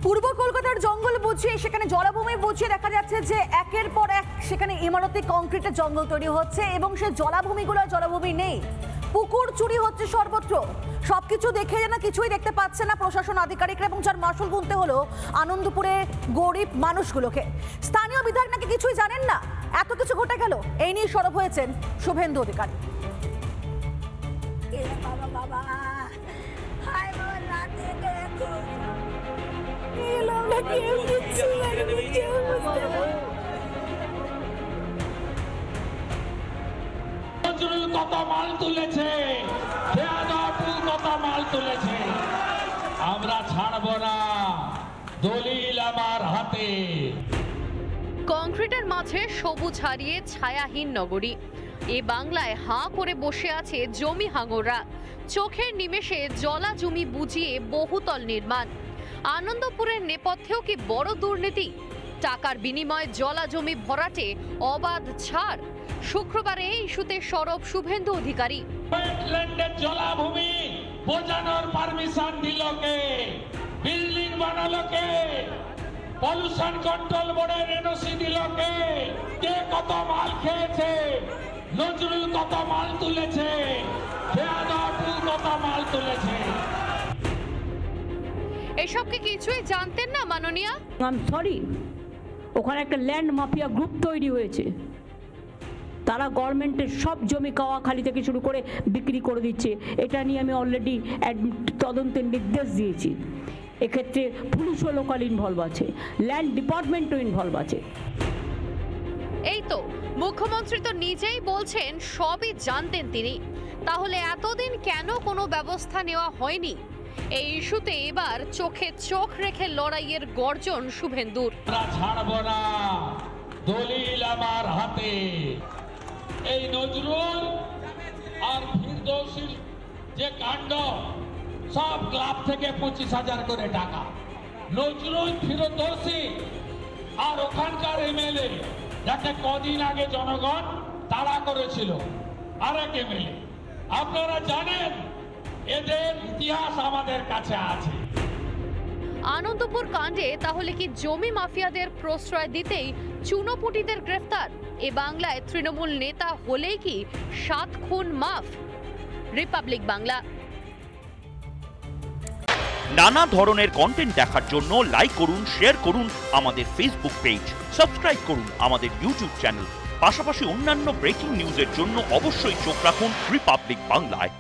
পূর্ব কলকাতার জঙ্গল বুঝিয়ে সেখানে জলাভূমি বুঝিয়ে দেখা যাচ্ছে যে একের পর এক সেখানে ইমারতি কংক্রিটের জঙ্গল তৈরি হচ্ছে এবং সেই জলাভূমিগুলো জলাভূমি নেই, পুকুর চুরি হচ্ছে সর্বত্র। সবকিছু দেখে যেন কিছুই দেখতে পাচ্ছে না প্রশাসন আধিকারিকরা, এবং যার মাসুল গুনতে হলো আনন্দপুরে গরিব মানুষগুলোকে। স্থানীয় বিধায়ক নাকি কিছুই জানেন না, এত কিছু ঘটে গেল। এই নিয়ে সরব হয়েছেন শুভেন্দু অধিকারী। কত মাল তুলেছে, কত মাল তুলেছে, আমরা ছাড়বো না, দলিল আমার হাতে। কংক্রিটের মাঝে সবুজ হারিয়ে ছায়াহীন নগরী। এ বাংলায় হাঁ করে বসে আছে জমি হাঙররা। চোখের নিমেষে জলা জমি বুঝিয়ে বহুতল নির্মাণ। আনন্দপুরের নেপথ্যেও কি বড় দুর্নীতি? টাকার বিনিময়ে জলা জমি ভরাটে অবাধ ছাড়। শুক্রবারে এই ইস্যুতে সরব শুভেন্দু অধিকারী। ওয়েটল্যান্ডের জলাভূমি বোঝানোর পারমিশন দিল কে? বিল্ডিং বানালো কে? পলিউশন কন্ট্রোল বোর্ডের এনওসি দিল কে? কে কত মাল খেয়েছে? নজরুল কত মাল তুলেছে? কত মাল তুলেছে? এসবকে কিছুই জানতেন না মাননীয়া? সরি, ওখানে একটা ল্যান্ড মাফিয়া গ্রুপ তৈরি হয়েছে। তারা গভর্নমেন্টের সব জমি কাওয়াখালি থেকে শুরু করে বিক্রি করে দিচ্ছে। এটা নিয়ে আমি অলরেডি তদন্তের নির্দেশ দিয়েছি। এক্ষেত্রে পুলিশও লোকাল ইনভলভ আছে, ল্যান্ড ডিপার্টমেন্টও ইনভলভ আছে। এই তো মুখ্যমন্ত্রী তো নিজেই বলছেন সবই জানতেন তিনি। তাহলে এতদিন কেন কোনো ব্যবস্থা নেওয়া হয়নি? এই ইস্যুতে এবার চোখে চোখ রেখে লড়াইয়ের গর্জন শুভেন্দুর। আমরা ছাড়বো না, দলিল আমার হাতে। এই নজরুল আর ফিরদৌসির যে কাণ্ড, সব ক্লাব থেকে 25,000 করে টাকা। নজরুল, ফিরদৌসি আর ওখানকার এমএলএ যাকে কদিন আগে জনগণ তাড়া করেছিল, আরেক এমএলএ। আপনারা জানেন এদের ইতিহাস আমাদের কাছে আছে। আনন্দপুর কাণ্ডে তাহলে কি জমি মাফিয়াদের প্রশ্রয় দিতেই চুনোপুটিদের গ্রেফতার? এ বাংলায় তৃণমূল নেতা হলেই কি 7 খুন মাফ? রিপাবলিক বাংলা। নানা ধরনের কন্টেন্ট দেখার জন্য লাইক করুন, শেয়ার করুন আমাদের ফেসবুক পেজ, সাবস্ক্রাইব করুন আমাদের ইউটিউব চ্যানেল। পাশাপাশি অন্যান্য ব্রেকিং নিউজের জন্য অবশ্যই চোখ রাখুন রিপাবলিক বাংলায়।